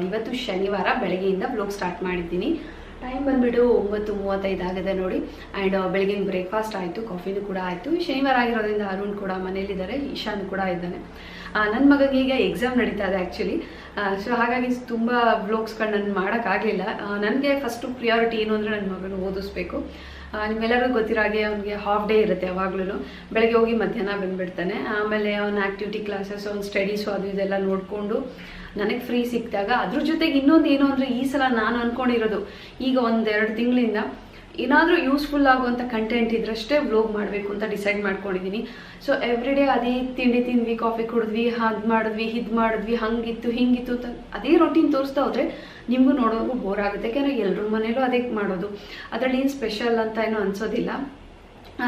ಇವತ್ತು ಶನಿವಾರ ಬೆಳಗ್ಗೆಯಿಂದ ವ್ಲಾಗ್ ಸ್ಟಾರ್ಟ್ ಮಾಡಿದ್ದೀನಿ. ಟೈಮ್ ಬಂದುಬಿಟ್ಟು 9:35 ಆಗಿದೆ ನೋಡಿ. ಆ್ಯಂಡ್ ಬೆಳಗಿನ ಬ್ರೇಕ್ಫಾಸ್ಟ್ ಆಯಿತು, ಕಾಫಿನೂ ಕೂಡ ಆಯಿತು. ಶನಿವಾರ ಆಗಿರೋದ್ರಿಂದ ಅರುಣ್ ಕೂಡ ಮನೇಲಿದ್ದಾರೆ, ಈಶಾನ್ ಕೂಡ ಇದ್ದಾನೆ. ನನ್ನ ಮಗನಿಗೆ ಈಗ ಎಕ್ಸಾಮ್ ನಡೀತಾ ಇದೆ ಆ್ಯಕ್ಚುಲಿ. ಸೊ ಹಾಗಾಗಿ ತುಂಬ ವ್ಲಾಗ್ಸ್ಗಳು ನಾನು ಮಾಡೋಕ್ಕಾಗಲಿಲ್ಲ. ನನಗೆ ಫಸ್ಟು ಪ್ರಿಯಾರಿಟಿ ಏನು ಅಂದರೆ ನನ್ನ ಮಗನ ಓದಿಸ್ಬೇಕು. ನಿಮ್ಮೆಲ್ಲರಿಗೂ ಗೊತ್ತಿರೋ ಹಾಗೆ ಅವ್ನಿಗೆ ಹಾಫ್ ಡೇ ಇರುತ್ತೆ ಯಾವಾಗ್ಲೂ. ಬೆಳಗ್ಗೆ ಹೋಗಿ ಮಧ್ಯಾಹ್ನ ಬಂದುಬಿಡ್ತಾನೆ. ಆಮೇಲೆ ಅವ್ನ ಆ್ಯಕ್ಟಿವಿಟಿ ಕ್ಲಾಸಸ್, ಅವ್ನ ಸ್ಟಡೀಸು ಅದು ಇದೆಲ್ಲ ನೋಡಿಕೊಂಡು ನನಗೆ ಫ್ರೀ ಸಿಕ್ಕಿದಾಗ ಅದ್ರ ಜೊತೆಗೆ ಇನ್ನೊಂದು ಏನು ಅಂದರೆ ಈ ಸಲ ನಾನು ಅಂದ್ಕೊಂಡಿರೋದು ಈಗ 1-2 ತಿಂಗಳಿಂದ ಏನಾದರೂ ಯೂಸ್ಫುಲ್ ಆಗುವಂಥ ಕಂಟೆಂಟ್ ಇದ್ರಷ್ಟೇ ವ್ಲಾಗ್ ಮಾಡಬೇಕು ಅಂತ ಡಿಸೈಡ್ ಮಾಡ್ಕೊಂಡಿದ್ದೀನಿ. ಸೊ ಎವ್ರಿ ಡೇ ಅದೇ ತಿಂಡಿ ತಿಂದ್ವಿ, ಕಾಫಿ ಕುಡಿದ್ವಿ, ಅದು ಮಾಡಿದ್ವಿ, ಇದು ಮಾಡಿದ್ವಿ, ಹಂಗಿತ್ತು ಹಿಂಗಿತ್ತು ಅಂತ ಅದೇ ರೊಟೀನ್ ತೋರಿಸ್ತಾ ಹೋದರೆ ನಿಮಗೂ ನೋಡೋದು ಬೋರ್ ಆಗುತ್ತೆ. ಯಾಕೆಂದರೆ ಎಲ್ಲರ ಮನೇಲೂ ಅದೇ ಮಾಡೋದು, ಅದರಲ್ಲಿ ಏನು ಸ್ಪೆಷಲ್ ಅಂತ ಏನೂ ಅನಿಸೋದಿಲ್ಲ.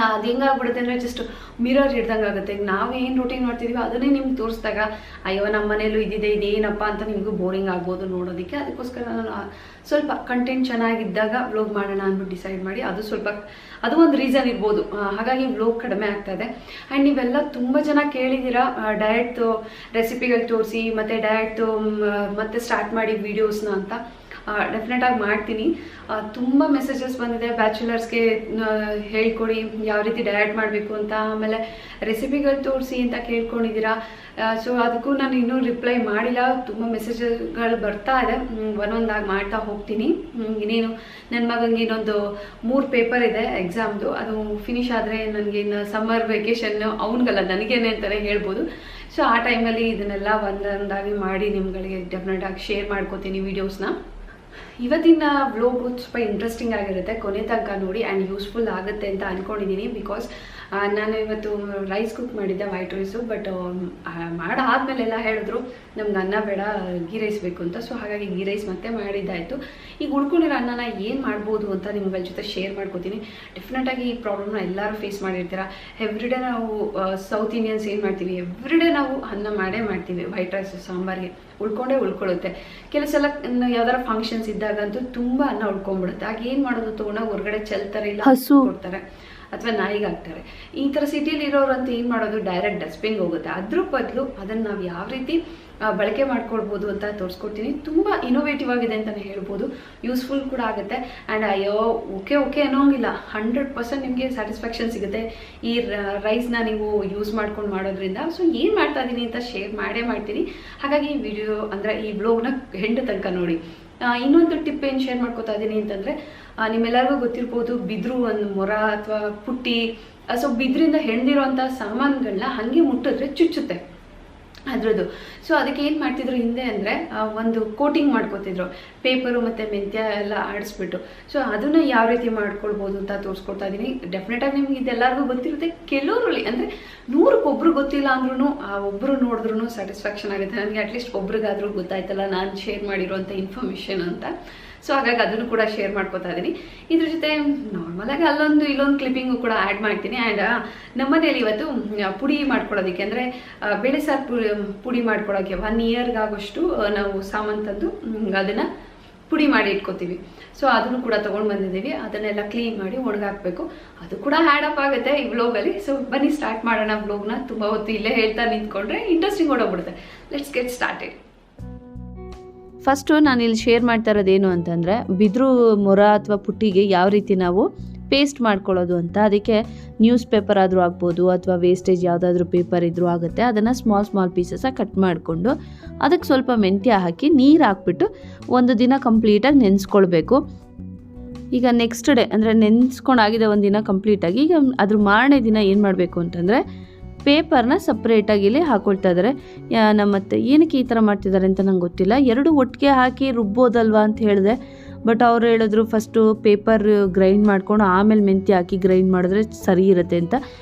ಅದು ಹೆಂಗಾಗ್ಬಿಡುತ್ತೆ ಅಂದರೆ ಜಸ್ಟ್ ಮಿರರ್ ಹಿಡ್ದಂಗೆ ಆಗುತ್ತೆ. ಈಗ ನಾವು ಏನು ರೊಟೀನ್ ಮಾಡ್ತಿದ್ದೀವಿ ಅದನ್ನೇ ನಿಮ್ಗೆ ತೋರಿಸಿದಾಗ ಅಯ್ಯೋ ನಮ್ಮ ಮನೇಲೂ ಇದಿದೆ ಇದೇನಪ್ಪ ಅಂತ ನಿಮಗೂ ಬೋರಿಂಗ್ ಆಗ್ಬೋದು ನೋಡೋದಕ್ಕೆ. ಅದಕ್ಕೋಸ್ಕರ ನಾನು ಸ್ವಲ್ಪ ಕಂಟೆಂಟ್ ಚೆನ್ನಾಗಿದ್ದಾಗ ವ್ಲಾಗ್ ಮಾಡೋಣ ಅಂದ್ಬಿಟ್ಟು ಡಿಸೈಡ್ ಮಾಡಿ ಅದು ಒಂದು ರೀಸನ್ ಇರ್ಬೋದು. ಹಾಗಾಗಿ ವ್ಲಾಗ್ ಕಡಿಮೆ ಆಗ್ತಾಯಿದೆ. ಆ್ಯಂಡ್ ನೀವೆಲ್ಲ ತುಂಬ ಜನ ಕೇಳಿದ್ದೀರಾ ಡಯಟ್ ರೆಸಿಪಿಗಳು ತೋರಿಸಿ ಮತ್ತು ಡಯಟ್ ಮತ್ತೆ ಸ್ಟಾರ್ಟ್ ಮಾಡಿ ವೀಡಿಯೋಸ್ನ ಅಂತ. ಡೆಫಿನೆಟಾಗಿ ಮಾಡ್ತೀನಿ. ತುಂಬ ಮೆಸೇಜಸ್ ಬಂದಿದೆ, ಬ್ಯಾಚುಲರ್ಸ್ಗೆ ಹೇಳ್ಕೊಡಿ ಯಾವ ರೀತಿ ಡಯಟ್ ಮಾಡಬೇಕು ಅಂತ, ಆಮೇಲೆ ರೆಸಿಪಿಗಳು ತೋರಿಸಿ ಅಂತ ಕೇಳ್ಕೊಂಡಿದ್ದೀರಾ. ಸೊ ಅದಕ್ಕೂ ನಾನು ಇನ್ನೂ ರಿಪ್ಲೈ ಮಾಡಿಲ್ಲ. ತುಂಬ ಮೆಸೇಜ್ಗಳು ಬರ್ತಾ ಇದೆ, ಒಂದೊಂದಾಗಿ ಮಾಡ್ತಾ ಹೋಗ್ತೀನಿ. ಇನ್ನೇನು ನನ್ನ ಮಗನಿಗೆ ಇನ್ನೊಂದು 3 ಪೇಪರ್ ಇದೆ ಎಕ್ಸಾಮ್ದು. ಅದು ಫಿನಿಶ್ ಆದರೆ ನನಗೆ ಇನ್ನು ಸಮ್ಮರ್ ವೆಕೇಷನ್ ಅವನಿಗಲ್ಲ ನನಗೇನೆ ಅಂತಲೇ ಹೇಳ್ಬೋದು. ಸೊ ಆ ಟೈಮಲ್ಲಿ ಇದನ್ನೆಲ್ಲ ಒಂದೊಂದಾಗಿ ಮಾಡಿ ನಿಮ್ಗಳಿಗೆ ಡೆಫಿನೆಟಾಗಿ ಶೇರ್ ಮಾಡ್ಕೋತೀನಿ ವೀಡಿಯೋಸ್ನ. ಇವತ್ತಿನ ವ್ಲಾಗ್ ಸ್ವಲ್ಪ ಇಂಟ್ರೆಸ್ಟಿಂಗ್ ಆಗಿರುತ್ತೆ, ಕೊನೆ ತನಕ ನೋಡಿ. ಆ್ಯಂಡ್ ಯೂಸ್ಫುಲ್ ಆಗುತ್ತೆ ಅಂತ ಅಂದ್ಕೊಂಡಿದ್ದೀನಿ. ಬಿಕಾಸ್ ನಾನು ಇವತ್ತು ರೈಸ್ ಕುಕ್ ಮಾಡಿದ್ದೆ, ವೈಟ್ ರೈಸು. ಬಟ್ ಮಾಡಾದ್ಮೇಲೆಲ್ಲ ಹೇಳಿದ್ರು ನಮ್ಗೆ ಅನ್ನ ಬೇಡ, ಗೀ ರೈಸ್ ಬೇಕು ಅಂತ. ಸೊ ಹಾಗಾಗಿ ಗೀ ರೈಸ್ ಮತ್ತೆ ಮಾಡಿದ್ದಾಯಿತು. ಈಗ ಉಳ್ಕೊಂಡಿರೋ ಅನ್ನನ ಏನು ಮಾಡ್ಬೋದು ಅಂತ ನಿಮ್ಗಳ ಜೊತೆ ಶೇರ್ ಮಾಡ್ಕೋತೀನಿ. ಡೆಫಿನೆಟಾಗಿ ಈ ಪ್ರಾಬ್ಲಮ್ನ ಎಲ್ಲರೂ ಫೇಸ್ ಮಾಡಿರ್ತೀರ. ಎವ್ರಿಡೇ ನಾವು ಸೌತ್ ಇಂಡಿಯನ್ಸ್ ಏನು ಮಾಡ್ತೀವಿ, ಎವ್ರಿಡೇ ನಾವು ಅನ್ನ ಮಾಡೇ ಮಾಡ್ತೀವಿ. ವೈಟ್ ರೈಸ್ ಸಾಂಬಾರಿಗೆ ಉಳ್ಕೊಳ್ಳುತ್ತೆ. ಕೆಲವು ಸಲ ಯಾವ್ದಾರ ಫಂಕ್ಷನ್ಸ್ ಇದ್ದಾಗಂತೂ ತುಂಬ ಅನ್ನ ಉಳ್ಕೊಂಡ್ಬಿಡುತ್ತೆ. ಆಗ ಏನು ಮಾಡೋದು, ತೊಗೊಂಡಾಗ ಹೊರಗಡೆ ಚೆಲ್ತಾರೆ, ಇಲ್ಲ ಹಸು ಕೊಡ್ತಾರೆ ಅಥವಾ ನಾಯಿಗೆ ಹಾಕ್ತಾರೆ. ಈ ಥರ ಸಿಟಿಲಿ ಇರೋರು ಅಂತ ಏನು ಮಾಡೋದು, ಡೈರೆಕ್ಟ್ ಡಸ್ಟ್ಬಿನ್ಗೆ ಹೋಗುತ್ತೆ. ಅದ್ರ ಬದಲು ಅದನ್ನು ನಾವು ಯಾವ ರೀತಿ ಬಳಕೆ ಮಾಡ್ಕೊಳ್ಬೋದು ಅಂತ ತೋರಿಸ್ಕೊಡ್ತೀನಿ. ತುಂಬ ಇನೋವೇಟಿವ್ ಆಗಿದೆ ಅಂತಲೇ ಹೇಳ್ಬೋದು, ಯೂಸ್ಫುಲ್ ಕೂಡ ಆಗುತ್ತೆ. ಆ್ಯಂಡ್ ಅಯ್ಯೋ ಓಕೆ ಅನ್ನೋಂಗಿಲ್ಲ, 100% ನಿಮಗೆ ಸ್ಯಾಟಿಸ್ಫ್ಯಾಕ್ಷನ್ ಸಿಗುತ್ತೆ ಈ ರೈಸ್ನ ನೀವು ಯೂಸ್ ಮಾಡ್ಕೊಂಡು ಮಾಡೋದ್ರಿಂದ. ಸೊ ಏನು ಮಾಡ್ತಾ ಇದ್ದೀನಿ ಅಂತ ಶೇರ್ ಮಾಡೇ ಮಾಡ್ತೀನಿ. ಹಾಗಾಗಿ ಈ ವಿಡಿಯೋ ಅಂದರೆ ಈ ವ್ಲಾಗ್ನ ಹೆಂಡು ತನಕ ನೋಡಿ. ಇನ್ನೊಂದು ಟಿಪ್ ಏನು ಶೇರ್ ಮಾಡ್ಕೋತಾ ಇದ್ದೀನಿ ಅಂತಂದರೆ, ನಿಮ್ಮೆಲ್ಲರಿಗೂ ಗೊತ್ತಿರ್ಬೋದು ಬಿದ್ರು ಒಂದು ಮೊರ ಅಥವಾ ಪುಟ್ಟಿ. ಸೊ ಬಿದ್ರಿಂದ ಹೆಣ್ದಿರೋಂಥ ಸಾಮಾನುಗಳನ್ನ ಹಾಗೆ ಮುಟ್ಟಿದ್ರೆ ಚುಚ್ಚುತ್ತೆ ಅದ್ರದ್ದು. ಸೊ ಅದಕ್ಕೆ ಏನು ಮಾಡ್ತಿದ್ರು ಹಿಂದೆ ಅಂದರೆ ಒಂದು ಕೋಟಿಂಗ್ ಮಾಡ್ಕೋತಿದ್ರು, ಪೇಪರು ಮತ್ತು ಮೆಂತ್ಯ ಎಲ್ಲ ಆಡಿಸ್ಬಿಟ್ಟು. ಸೊ ಅದನ್ನು ಯಾವ ರೀತಿ ಮಾಡ್ಕೊಳ್ಬೋದು ಅಂತ ತೋರಿಸ್ಕೊಡ್ತಾ ಇದ್ದೀನಿ. ಡೆಫಿನೆಟಾಗಿ ನಿಮ್ಗೆ ಇದೆಲ್ಲರಿಗೂ ಗೊತ್ತಿರುತ್ತೆ. ಕೆಲವರಲ್ಲಿ ಅಂದರೆ 100ಕ್ಕೆ ಒಬ್ರು ಗೊತ್ತಿಲ್ಲ ಅಂದ್ರೂ ಒಬ್ಬರು ನೋಡಿದ್ರೂ ಸ್ಯಾಟಿಸ್ಫ್ಯಾಕ್ಷನ್ ಆಗುತ್ತೆ. ನನಗೆ ಅಟ್ಲೀಸ್ಟ್ ಒಬ್ರಿಗಾದ್ರೂ ಗೊತ್ತಾಯ್ತಲ್ಲ ನಾನು ಶೇರ್ ಮಾಡಿರೋಂಥ ಇನ್ಫಾರ್ಮೇಷನ್ ಅಂತ. ಸೊ ಹಾಗಾಗಿ ಅದನ್ನು ಕೂಡ ಶೇರ್ ಮಾಡ್ಕೋತಾ ಇದ್ದೀನಿ. ಇದ್ರ ಜೊತೆ ನಾರ್ಮಲಾಗಿ ಅಲ್ಲೊಂದು ಇಲ್ಲೊಂದು ಕ್ಲಿಪ್ಪಿಂಗು ಕೂಡ ಆ್ಯಡ್ ಮಾಡ್ತೀನಿ. ಆ್ಯಂಡ್ ನಮ್ಮನೇಲಿ ಇವತ್ತು ಪುಡಿ ಮಾಡ್ಕೊಳ್ಳೋದಕ್ಕೆ ಅಂದರೆ ಬೇಳೆ ಸಾರು ಪುಡಿ ಮಾಡ್ಕೊಳ್ಳೋಕ್ಕೆ 1 ಇಯರ್ಗಾಗೋಷ್ಟು ನಾವು ಸಾಮಾನು ತಂದು ಅದನ್ನು ಪುಡಿ ಮಾಡಿ ಇಟ್ಕೋತೀವಿ. ಸೊ ಅದನ್ನು ಕೂಡ ತೊಗೊಂಡು ಬಂದಿದ್ದೀವಿ. ಅದನ್ನೆಲ್ಲ ಕ್ಲೀನ್ ಮಾಡಿ ಒಣಗಾಕಬೇಕು. ಅದು ಕೂಡ ಹ್ಯಾಡ್ ಅಪ್ ಆಗುತ್ತೆ ಈ ವ್ಲಾಗಲ್ಲಿ. ಸೊ ಬನ್ನಿ ಸ್ಟಾರ್ಟ್ ಮಾಡೋಣ ವ್ಲಾಗ್ನ. ತುಂಬ ಹೊತ್ತು ಇಲ್ಲೇ ಹೇಳ್ತಾ ನಿಂತ್ಕೊಂಡ್ರೆ ಇಂಟ್ರೆಸ್ಟಿಂಗ್ ಓಡೋಗ್ಬಿಡುತ್ತೆ. Let's get started. ಫಸ್ಟು ನಾನಿಲ್ಲಿ ಶೇರ್ ಮಾಡ್ತಾ ಇರೋದೇನು ಅಂತಂದರೆ, ಬಿದಿರು ಮೊರ ಅಥವಾ ಪುಟ್ಟಿಗೆ ಯಾವ ರೀತಿ ನಾವು ಪೇಸ್ಟ್ ಮಾಡ್ಕೊಳ್ಳೋದು ಅಂತ. ಅದಕ್ಕೆ ನ್ಯೂಸ್ ಪೇಪರ್ ಆದರೂ ಆಗ್ಬೋದು ಅಥವಾ ವೇಸ್ಟೇಜ್ ಯಾವುದಾದ್ರೂ ಪೇಪರ್ ಇದ್ರೂ ಆಗುತ್ತೆ. ಅದನ್ನು ಸ್ಮಾಲ್ ಪೀಸಸ್ಸಾಗಿ ಕಟ್ ಮಾಡಿಕೊಂಡು ಅದಕ್ಕೆ ಸ್ವಲ್ಪ ಮೆಂತ್ಯ ಹಾಕಿ ನೀರು ಹಾಕ್ಬಿಟ್ಟು 1 ದಿನ ಕಂಪ್ಲೀಟಾಗಿ ನೆನೆಸ್ಕೊಳ್ಬೇಕು. ಈಗ ನೆಕ್ಸ್ಟ್ ಡೇ ಅಂದರೆ ನೆನೆಸ್ಕೊಂಡಾಗಿದೆ 1 ದಿನ ಕಂಪ್ಲೀಟಾಗಿ. ಈಗ ಅದ್ರ ಮಾರನೇ ದಿನ ಏನು ಮಾಡಬೇಕು ಅಂತಂದರೆ ಪೇಪರ್ನ ಸಪ್ರೇಟಾಗಿ ಇಲ್ಲಿ ಹಾಕ್ಕೊಳ್ತಾ ಇದ್ದಾರೆ. ನಮ್ಮತ್ತೆ ಏನಕ್ಕೆ ಈ ಥರ ಮಾಡ್ತಿದ್ದಾರೆ ಅಂತ ನಂಗೆ ಗೊತ್ತಿಲ್ಲ. 2 ಒಟ್ಟಿಗೆ ಹಾಕಿ ರುಬ್ಬೋದಲ್ವಾ ಅಂತ ಹೇಳಿದೆ. ಬಟ್ ಅವ್ರು ಹೇಳಿದ್ರು ಫಸ್ಟು ಪೇಪರ್ ಗ್ರೈಂಡ್ ಮಾಡ್ಕೊಂಡು ಆಮೇಲೆ ಮೆಂತ್ಯ ಹಾಕಿ ಗ್ರೈಂಡ್ ಮಾಡಿದ್ರೆ ಸರಿ ಇರುತ್ತೆ ಅಂತ.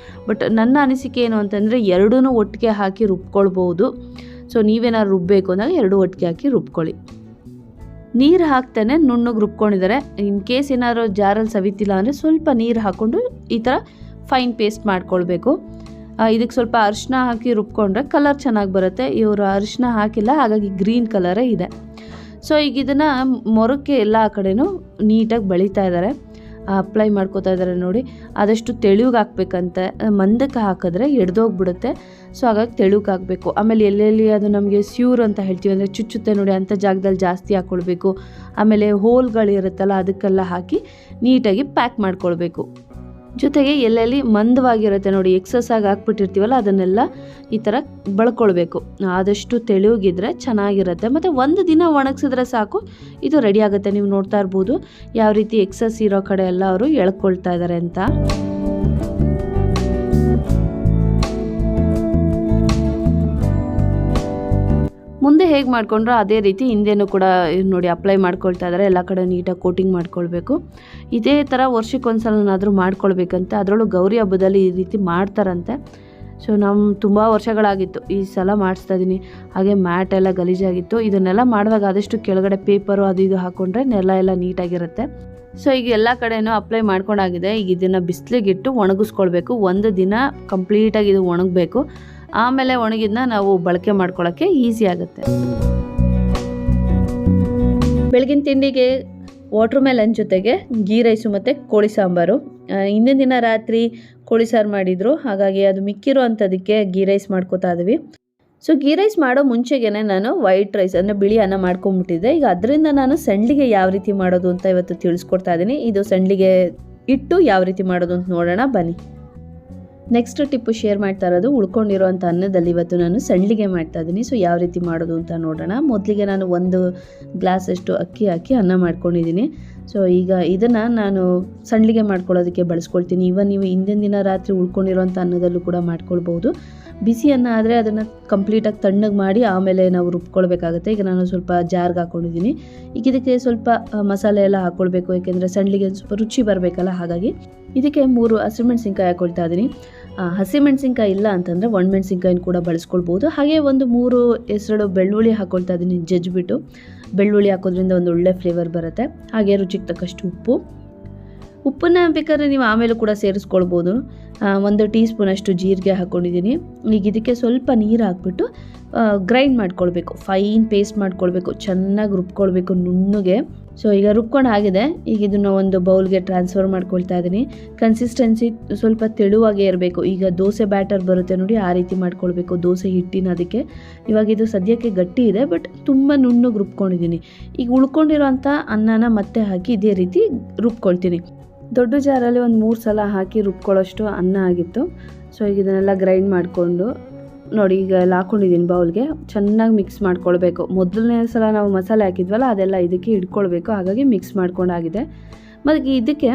ಬಟ್ ನನ್ನ ಅನಿಸಿಕೆ ಏನು ಅಂತಂದರೆ 2 ಒಟ್ಟಿಗೆ ಹಾಕಿ ರುಬ್ಕೊಳ್ಬೋದು. ಸೊ ನೀವೇನಾದ್ರು ರುಬ್ಬಬೇಕು ಅಂದಾಗ 2 ಒಟ್ಟಿಗೆ ಹಾಕಿ ರುಬ್ಕೊಳ್ಳಿ. ನೀರು ಹಾಕ್ತಾನೆ ನುಣ್ಣಗೆ ರುಬ್ಕೊಂಡಿದ್ದಾರೆ. ಇನ್ ಕೇಸ್ ಏನಾದ್ರು ಜಾರಲ್ಲಿ ಸವಿತಿಲ್ಲ ಅಂದರೆ ಸ್ವಲ್ಪ ನೀರು ಹಾಕ್ಕೊಂಡು ಈ ಥರ ಫೈನ್ ಪೇಸ್ಟ್ ಮಾಡ್ಕೊಳ್ಬೇಕು. ಇದಕ್ಕೆ ಸ್ವಲ್ಪ ಅರಿಶಿನ ಹಾಕಿ ರುಬ್ಕೊಂಡ್ರೆ ಕಲರ್ ಚೆನ್ನಾಗಿ ಬರುತ್ತೆ. ಇವರು ಅರಿಶಿನ ಹಾಕಿಲ್ಲ, ಹಾಗಾಗಿ ಗ್ರೀನ್ ಕಲರೇ ಇದೆ. ಸೊ ಈಗ ಇದನ್ನು ಮೊರಕ್ಕೆ ಎಲ್ಲ ಕಡೆನೂ ನೀಟಾಗಿ ಬಳಿತಾ ಇದ್ದಾರೆ. ಅಪ್ಲೈ ಮಾಡ್ಕೋತಾ ಇದ್ದಾರೆ ನೋಡಿ. ಆದಷ್ಟು ತೆಳುಗೆ ಹಾಕ್ಬೇಕಂತೆ, ಮಂದಕ್ಕೆ ಹಾಕಿದ್ರೆ ಎಡ್ದೋಗ್ಬಿಡುತ್ತೆ. ಸೊ ಹಾಗಾಗಿ ತೆಳುಗೆ ಹಾಕಬೇಕು. ಆಮೇಲೆ ಎಲ್ಲೆಲ್ಲಿ ಅದು ನಮಗೆ ಸ್ಯೂರ್ ಅಂತ ಹೇಳ್ತೀವಿ, ಅಂದರೆ ಚುಚ್ಚುತ್ತೆ ನೋಡಿ, ಅಂಥ ಜಾಗದಲ್ಲಿ ಜಾಸ್ತಿ ಹಾಕ್ಕೊಳ್ಬೇಕು. ಆಮೇಲೆ ಹೋಲ್ಗಳಿರುತ್ತಲ್ಲ ಅದಕ್ಕೆಲ್ಲ ಹಾಕಿ ನೀಟಾಗಿ ಪ್ಯಾಕ್ ಮಾಡ್ಕೊಳ್ಬೇಕು. ಜೊತೆಗೆ ಎಲ್ಲೆಲ್ಲಿ ಮಂದವಾಗಿರುತ್ತೆ ನೋಡಿ, ಎಕ್ಸಸ್ ಆಗಿ ಹಾಕ್ಬಿಟ್ಟಿರ್ತೀವಲ್ಲ ಅದನ್ನೆಲ್ಲ ಈ ಥರ ಬಳ್ಕೊಳ್ಬೇಕು. ಆದಷ್ಟು ತೆಳುಗಿದ್ರೆ ಚೆನ್ನಾಗಿರುತ್ತೆ. ಮತ್ತು ಒಂದು ದಿನ ಒಣಗಿಸಿದ್ರೆ ಸಾಕು, ಇದು ರೆಡಿ ಆಗುತ್ತೆ. ನೀವು ನೋಡ್ತಾ ಇರ್ಬೋದು ಯಾವ ರೀತಿ ಎಕ್ಸಸ್ ಇರೋ ಕಡೆ ಎಲ್ಲ ಅವರು ಎಳ್ಕೊಳ್ತಾ ಇದ್ದಾರೆ ಅಂತ. ಮುಂದೆ ಹೇಗೆ ಮಾಡ್ಕೊಂಡ್ರೋ ಅದೇ ರೀತಿ ಹಿಂದೆನೂ ಕೂಡ ನೋಡಿ ಅಪ್ಲೈ ಮಾಡ್ಕೊಳ್ತಾ ಇದ್ದಾರೆ. ಎಲ್ಲ ಕಡೆ ನೀಟಾಗಿ ಕೋಟಿಂಗ್ ಮಾಡ್ಕೊಳ್ಬೇಕು. ಇದೇ ಥರ ವರ್ಷಕ್ಕೊಂದ್ಸಲನಾದರೂ ಮಾಡ್ಕೊಳ್ಬೇಕಂತೆ. ಅದರಲ್ಲೂ ಗೌರಿ ಹಬ್ಬದಲ್ಲಿ ಈ ರೀತಿ ಮಾಡ್ತಾರಂತೆ. ಸೊ ನಮ್ಮ ತುಂಬ ವರ್ಷಗಳಾಗಿತ್ತು ಈ ಸಲ ಮಾಡಿಸ್ತಾ ಇದ್ದೀನಿ. ಹಾಗೆ ಮ್ಯಾಟ್ ಎಲ್ಲ ಗಲೀಜಾಗಿತ್ತು. ಇದನ್ನೆಲ್ಲ ಮಾಡುವಾಗ ಆದಷ್ಟು ಕೆಳಗಡೆ ಪೇಪರು ಅದು ಇದು ಹಾಕ್ಕೊಂಡ್ರೆ ನೆಲ ಎಲ್ಲ ನೀಟಾಗಿರುತ್ತೆ. ಸೊ ಈಗ ಎಲ್ಲ ಕಡೆಯೂ ಅಪ್ಲೈ ಮಾಡ್ಕೊಂಡಾಗಿದೆ. ಈಗ ಇದನ್ನು ಬಿಸಿಲಿಗಿಟ್ಟು ಒಣಗಿಸ್ಕೊಳ್ಬೇಕು. ಒಂದು ದಿನ ಕಂಪ್ಲೀಟಾಗಿ ಇದು ಒಣಗಬೇಕು. ಆಮೇಲೆ ಒಣಗಿದ್ನ ನಾವು ಬಳಕೆ ಮಾಡ್ಕೊಳ್ಳೋಕ್ಕೆ ಈಸಿ ಆಗುತ್ತೆ. ಬೆಳಗಿನ ತಿಂಡಿಗೆ ವಾಟರ್ ಮೆಲನ್ ಜೊತೆಗೆ ಗೀ ರೈಸು ಮತ್ತು ಕೋಳಿ ಸಾಂಬಾರು. ಹಿಂದಿನ ದಿನ ರಾತ್ರಿ ಕೋಳಿ ಸಾರು ಮಾಡಿದರು, ಹಾಗಾಗಿ ಅದು ಮಿಕ್ಕಿರೋ ಅಂಥದಕ್ಕೆ ಗೀ ರೈಸ್ ಮಾಡ್ಕೋತಾ ಇದ್ವಿ. ಸೊ ಗೀ ರೈಸ್ ಮಾಡೋ ಮುಂಚೆಗೆ ನಾನು ವೈಟ್ ರೈಸ್ ಅಂದರೆ ಬಿಳಿ ಅನ್ನ ಮಾಡ್ಕೊಂಬಿಟ್ಟಿದ್ದೆ. ಈಗ ಅದರಿಂದ ನಾನು ಸಂಡಿಗೆ ಯಾವ ರೀತಿ ಮಾಡೋದು ಅಂತ ಇವತ್ತು ತಿಳಿಸ್ಕೊಡ್ತಾ ಇದ್ದೀನಿ. ಇದು ಸಂಡಿಗೆ ಇಟ್ಟು ಯಾವ ರೀತಿ ಮಾಡೋದು ಅಂತ ನೋಡೋಣ ಬನ್ನಿ. ನೆಕ್ಸ್ಟ್ ಟಿಪ್ಪು ಶೇರ್ ಮಾಡ್ತಾ ಇರೋದು ಉಳ್ಕೊಂಡಿರೋಂಥ ಅನ್ನದಲ್ಲಿ ಇವತ್ತು ನಾನು ಸಂಡಿಗೆ ಮಾಡ್ತಾ ಇದ್ದೀನಿ. ಸೊ ಯಾವ ರೀತಿ ಮಾಡೋದು ಅಂತ ನೋಡೋಣ. ಮೊದಲಿಗೆ ನಾನು 1 ಗ್ಲಾಸಷ್ಟು ಅಕ್ಕಿ ಹಾಕಿ ಅನ್ನ ಮಾಡ್ಕೊಂಡಿದ್ದೀನಿ. ಸೊ ಈಗ ಇದನ್ನು ನಾನು ಸಂಡಿಗೆ ಮಾಡ್ಕೊಳ್ಳೋದಕ್ಕೆ ಬಳಸ್ಕೊಳ್ತೀನಿ. ನೀವು ಹಿಂದಿನ ದಿನ ರಾತ್ರಿ ಉಳ್ಕೊಂಡಿರೋಂಥ ಅನ್ನದಲ್ಲೂ ಕೂಡ ಮಾಡ್ಕೊಳ್ಬೋದು. ಬಿಸಿ ಅನ್ನ ಆದರೆ ಅದನ್ನು ಕಂಪ್ಲೀಟಾಗಿ ತಣ್ಣಗೆ ಮಾಡಿ ಆಮೇಲೆ ನಾವು ರುಬ್ಕೊಳ್ಬೇಕಾಗುತ್ತೆ. ಈಗ ನಾನು ಸ್ವಲ್ಪ ಜಾರ್ಗೆ ಹಾಕ್ಕೊಂಡಿದ್ದೀನಿ. ಈಗ ಇದಕ್ಕೆ ಸ್ವಲ್ಪ ಮಸಾಲೆ ಎಲ್ಲ ಹಾಕ್ಕೊಳ್ಬೇಕು, ಯಾಕೆಂದರೆ ಸಂಡಿಗೆ ಸ್ವಲ್ಪ ರುಚಿ ಬರಬೇಕಲ್ಲ. ಹಾಗಾಗಿ ಇದಕ್ಕೆ 3 ಹಸಿಮೆಣಸಿನ್ಕಾಯಿ ಹಾಕ್ಕೊಳ್ತಾ ಇದ್ದೀನಿ. ಹಸಿಮೆಣಸಿನ್ಕಾಯಿ ಇಲ್ಲ ಅಂತಂದರೆ ಒಣಮೆಣಸಿನ್ಕಾಯಿನ ಕೂಡ ಬಳಸ್ಕೊಳ್ಬೋದು. ಹಾಗೆ ಒಂದು 3 ಹೆಸರು ಬೆಳ್ಳುಳ್ಳಿ ಹಾಕ್ಕೊಳ್ತಾ ಇದ್ದೀನಿ ಜಜ್ಜಿಬಿಟ್ಟು. ಬೆಳ್ಳುಳ್ಳಿ ಹಾಕೋದ್ರಿಂದ ಒಂದು ಒಳ್ಳೆ ಫ್ಲೇವರ್ ಬರುತ್ತೆ. ಹಾಗೆ ರುಚಿಗೆ ತಕ್ಕಷ್ಟು ಉಪ್ಪನ್ನು ಬೇಕಾದ್ರೆ ನೀವು ಆಮೇಲೆ ಕೂಡ ಸೇರಿಸ್ಕೊಳ್ಬೋದು. 1 ಟೀ ಸ್ಪೂನಷ್ಟು ಜೀರಿಗೆ ಹಾಕ್ಕೊಂಡಿದ್ದೀನಿ. ಈಗ ಇದಕ್ಕೆ ಸ್ವಲ್ಪ ನೀರು ಹಾಕ್ಬಿಟ್ಟು ಗ್ರೈಂಡ್ ಮಾಡ್ಕೊಳ್ಬೇಕು. ಫೈನ್ ಪೇಸ್ಟ್ ಮಾಡ್ಕೊಳ್ಬೇಕು, ಚೆನ್ನಾಗಿ ರುಬ್ಕೊಳ್ಬೇಕು ನುಣ್ಣಗೆ. ಸೊ ಈಗ ರುಬ್ಕೊಂಡು ಆಗಿದೆ. ಈಗ ಇದನ್ನು ಒಂದು ಬೌಲ್ಗೆ ಟ್ರಾನ್ಸ್ಫರ್ ಮಾಡ್ಕೊಳ್ತಾ ಇದ್ದೀನಿ. ಕನ್ಸಿಸ್ಟೆನ್ಸಿ ಸ್ವಲ್ಪ ತೆಳುವಾಗೇ ಇರಬೇಕು. ಈಗ ದೋಸೆ ಬ್ಯಾಟರ್ ಬರುತ್ತೆ ನೋಡಿ, ಆ ರೀತಿ ಮಾಡ್ಕೊಳ್ಬೇಕು ದೋಸೆ ಹಿಟ್ಟಿನ. ಅದಕ್ಕೆ ಇವಾಗ ಇದು ಸದ್ಯಕ್ಕೆ ಗಟ್ಟಿ ಇದೆ, ಬಟ್ ತುಂಬ ನುಣ್ಣಗೆ ರುಬ್ಕೊಂಡಿದ್ದೀನಿ. ಈಗ ಉಳ್ಕೊಂಡಿರೋಂಥ ಅನ್ನನ ಮತ್ತೆ ಹಾಕಿ ಇದೇ ರೀತಿ ರುಬ್ಕೊಳ್ತೀನಿ. ದೊಡ್ಡ ಜಾರಲ್ಲಿ ಒಂದು 3 ಸಲ ಹಾಕಿ ರುಬ್ಕೊಳ್ಳೋಷ್ಟು ಅನ್ನ ಆಗಿತ್ತು. ಸೊ ಈಗ ಇದನ್ನೆಲ್ಲ ಗ್ರೈಂಡ್ ಮಾಡಿಕೊಂಡು ನೋಡಿ ಈಗ ಎಲ್ಲ ಹಾಕ್ಕೊಂಡಿದ್ದೀನಿ ಬೌಲ್ಗೆ. ಚೆನ್ನಾಗಿ ಮಿಕ್ಸ್ ಮಾಡ್ಕೊಳ್ಬೇಕು. ಮೊದಲನೇ ಸಲ ನಾವು ಮಸಾಲೆ ಹಾಕಿದ್ವಲ್ಲ ಅದೆಲ್ಲ ಇದಕ್ಕೆ ಹಿಡ್ಕೊಳ್ಬೇಕು. ಹಾಗಾಗಿ ಮಿಕ್ಸ್ ಮಾಡ್ಕೊಂಡಾಗಿದೆ. ಮತ್ತು ಇದಕ್ಕೆ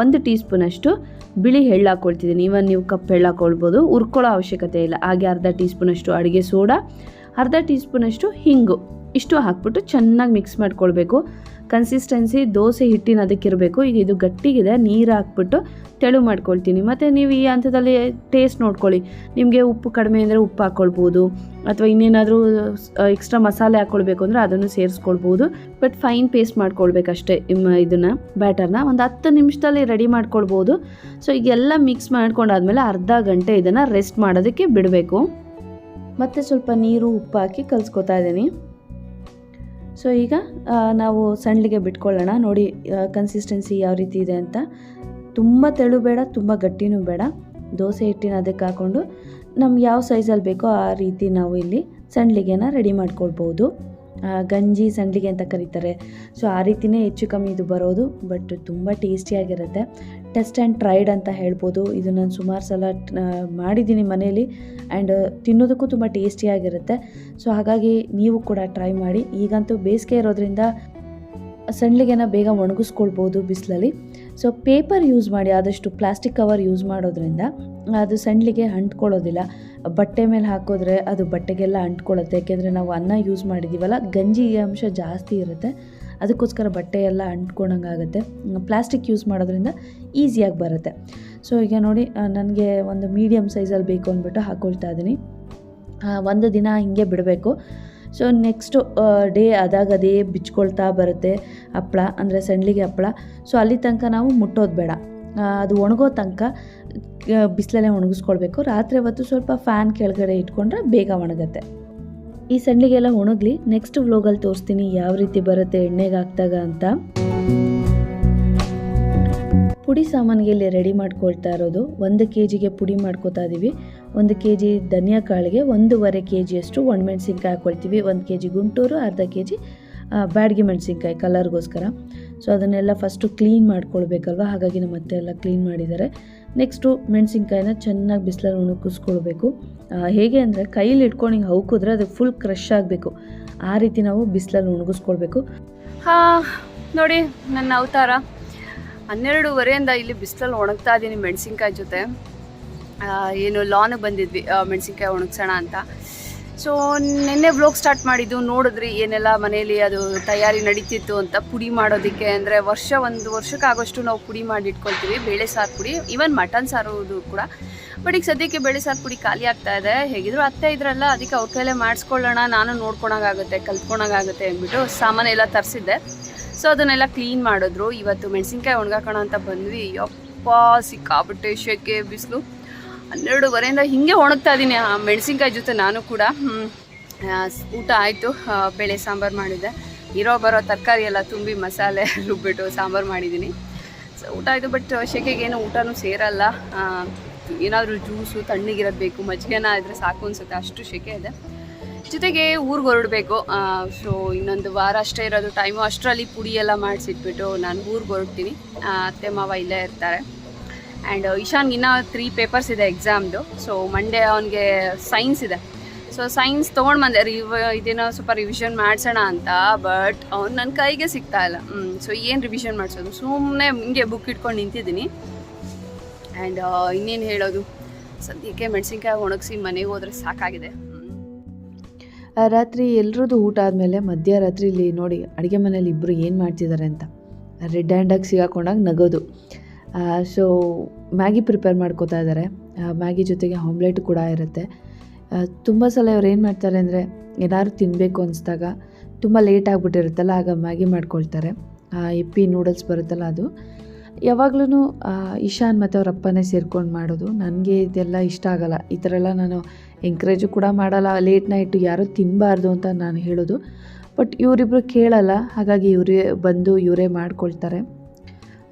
1 ಟೀ ಸ್ಪೂನಷ್ಟು ಬಿಳಿ ಎಳ್ಳು ಹಾಕ್ಕೊಳ್ತಿದ್ದೀನಿ. ಇವನ್ ನೀವು ಕಪ್ ಎಳ್ಳು ಹಾಕ್ಕೊಳ್ಬೋದು, ಹುರ್ಕೊಳ್ಳೋ ಅವಶ್ಯಕತೆ ಇಲ್ಲ. ಹಾಗೆ ಅರ್ಧ ಟೀ ಸ್ಪೂನಷ್ಟು ಅಡುಗೆ ಸೋಡಾ, ಅರ್ಧ ಟೀ ಸ್ಪೂನಷ್ಟು ಹಿಂಗು, ಇಷ್ಟು ಹಾಕ್ಬಿಟ್ಟು ಚೆನ್ನಾಗಿ ಮಿಕ್ಸ್ ಮಾಡ್ಕೊಳ್ಬೇಕು. ಕನ್ಸಿಸ್ಟೆನ್ಸಿ ದೋಸೆ ಹಿಟ್ಟಿನ ಅದಕ್ಕಿರಬೇಕು. ಈಗ ಇದು ಗಟ್ಟಿಗಿದೆ, ನೀರು ಹಾಕ್ಬಿಟ್ಟು ತೆಳು ಮಾಡ್ಕೊಳ್ತೀನಿ. ಮತ್ತು ನೀವು ಈ ಹಂತದಲ್ಲಿ ಟೇಸ್ಟ್ ನೋಡ್ಕೊಳ್ಳಿ. ನಿಮಗೆ ಉಪ್ಪು ಕಡಿಮೆ ಅಂದರೆ ಉಪ್ಪು ಹಾಕ್ಕೊಳ್ಬೋದು, ಅಥವಾ ಇನ್ನೇನಾದರೂ ಎಕ್ಸ್ಟ್ರಾ ಮಸಾಲೆ ಹಾಕ್ಕೊಳ್ಬೇಕು ಅಂದರೆ ಅದನ್ನು ಸೇರಿಸ್ಕೊಳ್ಬೋದು. ಬಟ್ ಫೈನ್ ಪೇಸ್ಟ್ ಮಾಡ್ಕೊಳ್ಬೇಕಷ್ಟೇ. ಇದನ್ನು ಬ್ಯಾಟರ್ನ ಒಂದು 10 ನಿಮಿಷದಲ್ಲಿ ರೆಡಿ ಮಾಡ್ಕೊಳ್ಬೋದು. ಸೊ ಈಗೆಲ್ಲ ಮಿಕ್ಸ್ ಮಾಡ್ಕೊಂಡಾದ್ಮೇಲೆ ಅರ್ಧ ಗಂಟೆ ಇದನ್ನು ರೆಸ್ಟ್ ಮಾಡೋದಕ್ಕೆ ಬಿಡಬೇಕು. ಮತ್ತು ಸ್ವಲ್ಪ ನೀರು ಉಪ್ಪು ಹಾಕಿ ಕಲಿಸ್ಕೊತಾ ಇದ್ದೀನಿ. ಸೊ ಈಗ ನಾವು ಸಂಡಿಗೆ ಬಿಟ್ಕೊಳ್ಳೋಣ. ನೋಡಿ ಕನ್ಸಿಸ್ಟೆನ್ಸಿ ಯಾವ ರೀತಿ ಇದೆ ಅಂತ. ತುಂಬ ತೆಳು ಬೇಡ, ತುಂಬ ಗಟ್ಟಿನೂ ಬೇಡ. ದೋಸೆ ಹಿಟ್ಟಿನ ಅದಕ್ಕೆ ಹಾಕ್ಕೊಂಡು ನಮ್ಗೆ ಯಾವ ಸೈಜಲ್ಲಿ ಬೇಕೋ ಆ ರೀತಿ ನಾವು ಇಲ್ಲಿ ಸಂಡಿಗೆನ ರೆಡಿ ಮಾಡ್ಕೊಳ್ಬೋದು. ಗಂಜಿ ಸಂಡಿಗೆ ಅಂತ ಕರೀತಾರೆ. ಸೊ ಆ ರೀತಿಯೇ ಹೆಚ್ಚು ಕಮ್ಮಿ ಇದು ಬರೋದು, ಬಟ್ ತುಂಬ ಟೇಸ್ಟಿಯಾಗಿರುತ್ತೆ. ಟೆಸ್ಟ್ ಆ್ಯಂಡ್ ಟ್ರೈಡ್ ಅಂತ ಹೇಳ್ಬೋದು. ಇದು ನಾನು ಸುಮಾರು ಸಲ ಮಾಡಿದ್ದೀನಿ ಮನೇಲಿ, ಆ್ಯಂಡ್ ತಿನ್ನೋದಕ್ಕೂ ತುಂಬ ಟೇಸ್ಟಿಯಾಗಿರುತ್ತೆ. ಸೊ ಹಾಗಾಗಿ ನೀವು ಕೂಡ ಟ್ರೈ ಮಾಡಿ. ಈಗಂತೂ ಬೇಸಿಗೆ ಇರೋದ್ರಿಂದ ಸಂಡಿಗೆನ ಬೇಗ ಒಣಗಿಸ್ಕೊಳ್ಬೋದು ಬಿಸಿಲಲ್ಲಿ. ಸೊ ಪೇಪರ್ ಯೂಸ್ ಮಾಡಿ, ಆದಷ್ಟು ಪ್ಲಾಸ್ಟಿಕ್ ಕವರ್ ಯೂಸ್ ಮಾಡೋದ್ರಿಂದ ಅದು ಸಂಡಿಗೆ ಅಂಟ್ಕೊಳ್ಳೋದಿಲ್ಲ. ಬಟ್ಟೆ ಮೇಲೆ ಹಾಕಿದ್ರೆ ಅದು ಬಟ್ಟೆಗೆಲ್ಲ ಅಂಟ್ಕೊಳ್ಳುತ್ತೆ. ಯಾಕೆಂದರೆ ನಾವು ಅನ್ನ ಯೂಸ್ ಮಾಡಿದ್ದೀವಲ್ಲ, ಗಂಜಿ ಅಂಶ ಜಾಸ್ತಿ ಇರುತ್ತೆ, ಅದಕ್ಕೋಸ್ಕರ ಬಟ್ಟೆ ಎಲ್ಲ ಅಂಟ್ಕೊಂಡಂಗಾಗುತ್ತೆ. ಪ್ಲಾಸ್ಟಿಕ್ ಯೂಸ್ ಮಾಡೋದ್ರಿಂದ ಈಸಿಯಾಗಿ ಬರುತ್ತೆ. ಸೊ ಈಗ ನೋಡಿ ನನಗೆ ಒಂದು ಮೀಡಿಯಮ್ ಸೈಜಲ್ಲಿ ಬೇಕು ಅಂದ್ಬಿಟ್ಟು ಹಾಕ್ಕೊಳ್ತಾ ಇದ್ದೀನಿ. 1 ದಿನ ಹಿಂಗೆ ಬಿಡಬೇಕು. ಸೊ ನೆಕ್ಸ್ಟು ಡೇ ಅದೇ ಬಿಚ್ಕೊಳ್ತಾ ಬರುತ್ತೆ ಹಪ್ಪಳ, ಅಂದರೆ ಸಂಡಿಗೆ ಹಪ್ಪಳ. ಸೊ ಅಲ್ಲಿ ತನಕ ನಾವು ಮುಟ್ಟೋದು ಬೇಡ, ಅದು ಒಣಗೋ ತನಕ ಬಿಸಿಲಲ್ಲೇ ಒಣಗಿಸ್ಕೊಳ್ಬೇಕು. ರಾತ್ರಿ ಹೊತ್ತು ಸ್ವಲ್ಪ ಫ್ಯಾನ್ ಕೆಳಗಡೆ ಇಟ್ಕೊಂಡ್ರೆ ಬೇಗ ಒಣಗುತ್ತೆ. ಈ ಸಂಡಿಗೆ ಎಲ್ಲ ಒಣಗಲಿ. ನೆಕ್ಸ್ಟ್ ವ್ಲಾಗಲ್ಲಿ ತೋರಿಸ್ತೀನಿ ಯಾವ ರೀತಿ ಬರುತ್ತೆ ಎಣ್ಣೆಗೆ ಹಾಕಿದಾಗ ಅಂತ. ಪುಡಿ ಸಾಮಾನಿಗೆ ಇಲ್ಲಿ ರೆಡಿ ಮಾಡ್ಕೊಳ್ತಾ ಇರೋದು 1 kgಗೆ ಪುಡಿ ಮಾಡ್ಕೋತಾ ಇದ್ದೀವಿ. 1 kg ಧನಿಯಾ ಕಾಳಿಗೆ 1.5 kgಯಷ್ಟು ಒಣಮೆಣಸಿನ್ಕಾಯಿ ಹಾಕ್ಕೊಳ್ತೀವಿ. 1 kg ಗುಂಟೂರು, ಅರ್ಧ kg ಬ್ಯಾಡಗಿ ಮೆಣಸಿನ್ಕಾಯಿ ಕಲರ್ಗೋಸ್ಕರ. ಸೊ ಅದನ್ನೆಲ್ಲ ಫಸ್ಟು ಕ್ಲೀನ್ ಮಾಡ್ಕೊಳ್ಬೇಕಲ್ವ, ಹಾಗಾಗಿ ನಮ್ಮ ಅತ್ತೆ ಎಲ್ಲ ಕ್ಲೀನ್ ಮಾಡಿದ್ದಾರೆ. ನೆಕ್ಸ್ಟು ಮೆಣಸಿನ್ಕಾಯಿನ ಚೆನ್ನಾಗಿ ಬಿಸಿಲಲ್ಲಿ ಒಣಗಿಸ್ಕೊಳ್ಬೇಕು. ಹೇಗೆ ಅಂದರೆ ಕೈಯಲ್ಲಿ ಇಟ್ಕೊಂಡು ಹಿಂಗೆ ಹೌಕಿದ್ರೆ ಅದು ಫುಲ್ ಕ್ರಷ್ ಆಗಬೇಕು, ಆ ರೀತಿ ನಾವು ಬಿಸಿಲಲ್ಲಿ ಒಣಗಿಸ್ಕೊಳ್ಬೇಕು. ನೋಡಿ ನನ್ನ ಅವತಾರ 12:30 ಇಲ್ಲಿ ಬಿಸಿಲಲ್ಲಿ ಒಣಗ್ತಾ ಇದ್ದೀನಿ ಮೆಣಸಿನ್ಕಾಯಿ ಜೊತೆ. ಏನು ಲಾನಿಗೆ ಬಂದಿದ್ವಿ ಮೆಣಸಿನ್ಕಾಯಿ ಒಣಗ್ಸೋಣ ಅಂತ. ಸೊ ನಿನ್ನೆ ವ್ಲಾಗ್ ಸ್ಟಾರ್ಟ್ ಮಾಡಿದ್ದು ನೋಡಿದ್ರಿ ಏನೆಲ್ಲ ಮನೇಲಿ ಅದು ತಯಾರಿ ನಡೀತಿತ್ತು ಅಂತ. ಪುಡಿ ಮಾಡೋದಕ್ಕೆ ಅಂದರೆ ಒಂದು ವರ್ಷಕ್ಕಾಗೋಷ್ಟು ನಾವು ಪುಡಿ ಮಾಡಿ ಇಟ್ಕೊಳ್ತೀವಿ, ಬೇಳೆ ಸಾರು ಪುಡಿ, ಈವನ್ ಮಟನ್ ಸಾರೋದು ಕೂಡ. ಬಟ್ ಈಗ ಸದ್ಯಕ್ಕೆ ಬೇಳೆ ಸಾರು ಪುಡಿ ಖಾಲಿ ಆಗ್ತಾ ಇದೆ. ಹೇಗಿದ್ರು ಅತ್ತೆ ಇದ್ರಲ್ಲ, ಅದಕ್ಕೆ ಅವ್ರ ಕೈಲೇ ಮಾಡಿಸ್ಕೊಳ್ಳೋಣ, ನಾನು ನೋಡ್ಕೊಳೋಕ್ಕಾಗುತ್ತೆ, ಕಲ್ತ್ಕೊಳೋಕ್ಕಾಗುತ್ತೆ ಅಂದ್ಬಿಟ್ಟು ಸಾಮಾನೆಲ್ಲ ತರಿಸಿದ್ದೆ. ಸೊ ಅದನ್ನೆಲ್ಲ ಕ್ಲೀನ್ ಮಾಡಿದ್ರು. ಇವತ್ತು ಮೆಣಸಿನ್ಕಾಯಿ ಒಣಗಾಕೋಣ ಅಂತ ಬಂದ್ವಿ. ಯಪ್ಪ ಸಿಕ್ಕಾಬಿಟ್ಟೆ ಶೆಕೆ, ಬಿಸಿಲು. 12:30 ಹಿಂಗೆ ಒಣಗ್ತಾ ಇದ್ದೀನಿ ಆ ಮೆಣಸಿನ್ಕಾಯಿ ಜೊತೆ ನಾನು ಕೂಡ. ಊಟ ಆಯಿತು, ಬೇಳೆ ಸಾಂಬಾರು ಮಾಡಿದ್ದೆ. ಬರೋ ತರಕಾರಿ ಎಲ್ಲ ತುಂಬಿ ಮಸಾಲೆ ರುಬ್ಬಿಟ್ಟು ಸಾಂಬಾರು ಮಾಡಿದ್ದೀನಿ. ಸೊ ಊಟ ಆಯಿತು. ಬಟ್ ಶೆಕೆಗೇನು ಊಟನೂ ಸೇರಲ್ಲ. ಏನಾದರೂ ಜ್ಯೂಸು ತಣ್ಣಗಿರೋದು ಬೇಕು, ಮಜ್ಜಿಗೆನ ಇದ್ರೆ ಸಾಕು ಅನಿಸುತ್ತೆ, ಅಷ್ಟು ಶೆಕೆ ಇದೆ. ಜೊತೆಗೆ ಊರಿಗೆ ಹೊರಡಬೇಕು. ಸೊ ಇನ್ನೊಂದು ವಾರ ಅಷ್ಟೇ ಇರೋದು ಟೈಮು. ಅಷ್ಟರಲ್ಲಿ ಪುಡಿ ಎಲ್ಲ ಮಾಡಿಸಿಟ್ಬಿಟ್ಟು ನಾನು ಊರಿಗೆ ಹೊರಡ್ತೀನಿ. ಅತ್ತೆ ಮಾವ ಇಲ್ಲೇ ಇರ್ತಾರೆ. ಆ್ಯಂಡ್ ಇಶಾನ್ಗೆ ಇನ್ನೂ 3 ಪೇಪರ್ಸ್ ಇದೆ ಎಕ್ಸಾಮ್ದು. ಸೊ ಮಂಡೇ ಅವನಿಗೆ ಸೈನ್ಸ್ ಇದೆ. ಸೊ ಸೈನ್ಸ್ ತೊಗೊಂಡು ಬಂದೆ, ಇದೇನೋ ಸ್ವಲ್ಪ ರಿವಿಷನ್ ಮಾಡಿಸೋಣ ಅಂತ. ಬಟ್ ಅವ್ನು ನನ್ನ ಕೈಗೆ ಸಿಗ್ತಾ ಇಲ್ಲ. ಸೊ ಏನು ರಿವಿಷನ್ ಮಾಡಿಸೋದು, ಸುಮ್ಮನೆ ಹಿಂಗೆ ಬುಕ್ ಇಟ್ಕೊಂಡು ನಿಂತಿದ್ದೀನಿ. ಆ್ಯಂಡ್ ಇನ್ನೇನು ಹೇಳೋದು, ಸದ್ಯಕ್ಕೆ ಮೆಣಸಿನ್ಕಾಯಿ ಒಣಗಿಸಿ ಮನೆಗೆ ಹೋದರೆ ಸಾಕಾಗಿದೆ. ರಾತ್ರಿ ಎಲ್ರದ್ದು ಊಟ ಆದಮೇಲೆ ಮಧ್ಯರಾತ್ರಿಲಿ ನೋಡಿ ಅಡುಗೆ ಮನೇಲಿ ಇಬ್ಬರು ಏನು ಮಾಡ್ತಿದ್ದಾರೆ ಅಂತ ರೆಡ್ ಹ್ಯಾಂಡಾಗಿ ಸಿಗಾಕೊಂಡಾಗ ನಗೋದು. ಸೊ ಮ್ಯಾಗಿ ಪ್ರಿಪೇರ್ ಮಾಡ್ಕೋತಾ ಇದ್ದಾರೆ. ಮ್ಯಾಗಿ ಜೊತೆಗೆ ಆಮ್ಲೆಟ್ ಕೂಡ ಇರುತ್ತೆ. ತುಂಬ ಸಲ ಅವ್ರು ಏನು ಮಾಡ್ತಾರೆ ಅಂದರೆ, ಏನಾದ್ರು ತಿನ್ನಬೇಕು ಅನಿಸ್ದಾಗ ತುಂಬ ಲೇಟ್ ಆಗಿಬಿಟ್ಟಿರುತ್ತಲ್ಲ, ಆಗ ಮ್ಯಾಗಿ ಮಾಡ್ಕೊಳ್ತಾರೆ. ಎಪ್ಪಿ ನೂಡಲ್ಸ್ ಬರುತ್ತಲ್ಲ ಅದು. ಯಾವಾಗ್ಲೂ ಇಶಾನ್ ಮತ್ತು ಅವ್ರ ಅಪ್ಪನೇ ಸೇರ್ಕೊಂಡು ಮಾಡೋದು. ನನಗೆ ಇದೆಲ್ಲ ಇಷ್ಟ ಆಗೋಲ್ಲ. ಈ ಥರ ಎಲ್ಲ ನಾನು ಎಂಕರೇಜು ಕೂಡ ಮಾಡಲ್ಲ. ಲೇಟ್ ನೈಟು ಯಾರೂ ತಿನ್ನಬಾರ್ದು ಅಂತ ನಾನು ಹೇಳೋದು. ಬಟ್ ಇವರಿಬ್ಬರು ಕೇಳಲ್ಲ, ಹಾಗಾಗಿ ಇವರೇ ಬಂದು ಇವರೇ ಮಾಡ್ಕೊಳ್ತಾರೆ.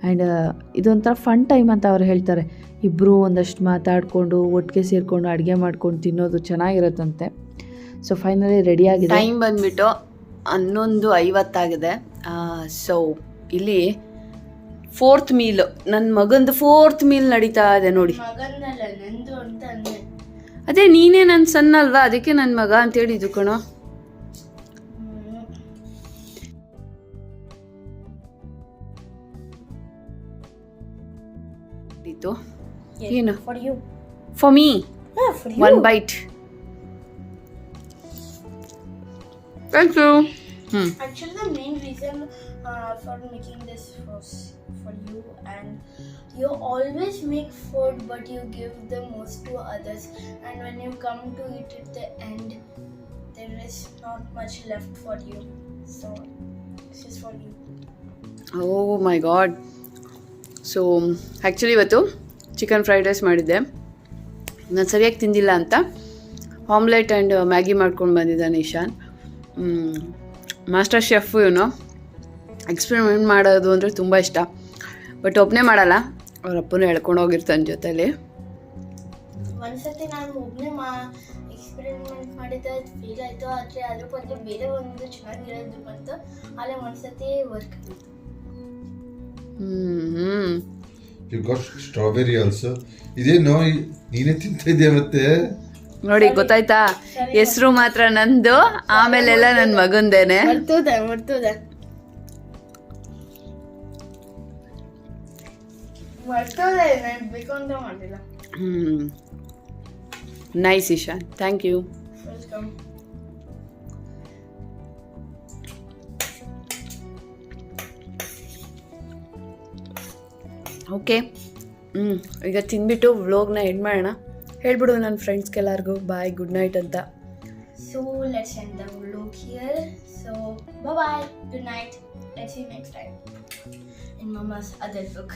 ಆ್ಯಂಡ್ ಇದೊಂಥರ ಫನ್ ಟೈಮ್ ಅಂತ ಅವ್ರು ಹೇಳ್ತಾರೆ. ಇಬ್ಬರು ಒಂದಷ್ಟು ಮಾತಾಡಿಕೊಂಡು ಒಟ್ಟಿಗೆ ಸೇರಿಕೊಂಡು ಅಡುಗೆ ಮಾಡ್ಕೊಂಡು ತಿನ್ನೋದು ಚೆನ್ನಾಗಿರುತ್ತಂತೆ. ಸೊ ಫೈನಲಿ ರೆಡಿಯಾಗಿದೆ. ಟೈಮ್ ಬಂದುಬಿಟ್ಟು 11:50 ಸೊ ಇಲ್ಲಿ 4th ಮೀಲ್, ನನ್ನ ಮಗಂದು 4th ಮೀಲ್ ನಡೀತಾ ಇದೆ ನೋಡಿ. ಅದೇ ನೀನೇ ನನ್ನ ಸಣ್ಣ ಅಲ್ವಾ, ಅದಕ್ಕೆ ನನ್ನ ಮಗ ಅಂತೇಳಿ ಇದು ಕಣೋ. ಏನು for me 1 bite. Thank you. Actually, the main reason for making this was for you, and you always make food, but you give the most to others. And when you come to eat at the end, there is not much left for you. So this is for you. Oh my God. So actually ಇವತ್ತು chicken fried rice ಮಾಡಿದ್ದೆ. ನಾನು ಸರಿಯಾಗಿ ತಿಂದಿಲ್ಲ ಅಂತ omelette and Maggi ಮಾಡ್ಕೊಂಡು ಬಂದಿದ್ದಾನೆ Ishan. Master chef ಇವನು. Experiment ಮಾಡೋದು ಅಂದರೆ ತುಂಬ ಇಷ್ಟ. ಬಟ್ ಒಬ್ಬನೇ ಮಾಡಲ್ಲ, ಅವ್ರ ಅಪ್ಪನೂ ಹೇಳ್ಕೊಂಡು ಹೋಗಿರ್ತಾನೆ ಜೊತೆಲಿ. ಒಂದ್ಸತಿ ನಾನು ಒಬ್ಬನೇ ಎಕ್ಸ್ಪೆರಿಮೆಂಟ್ ಮಾಡಿದ್ದೆ, ಫೇಲ್ ಆಯಿತು. ಆದರೆ ಅದ್ರ ಬದಲು ಬೇರೆ ಒಂದು ಚೆನ್ನಾಗಿರೋದು ಬಂತು. ಅಲ್ಲೇ ಒಂದ್ಸತಿ ವರ್ಕ್ ಆಯಿತು. You got strawberry also. ಇದೇನೋ ನೀನೇ ತಿಂತಾ ಇದೆಯಾ ಮತ್ತೆ? ನೋಡಿ ಗೊತ್ತಾಯ್ತಾ, ಹೆಸರು ಮಾತ್ರ ನಂದು, ಆಮೇಲೆಲ್ಲ ನನ್ನ ಮಗಂದೇನೆ. ಮರ್ತೋದೆ ನಾನು ಬೇಕು ಅಂತ ಮಾಡಿಲ್ಲ. Nice Ishan, thank you. Welcome. Okay, ಈಗ ತಿಂದ್ಬಿಟ್ಟು ವ್ಲಾಗ್ನ ಎಂಡ್ ಮಾಡೋಣ. ಹೇಳ್ಬಿಡು ನನ್ನ ಫ್ರೆಂಡ್ಸ್ಗೆಲ್ಲರಿಗೂ ಬಾಯ್, ಗುಡ್ ನೈಟ್ ಅಂತ. So let's end the vlog here. So bye bye, good night. Let's see you next time in Mama's other vlog.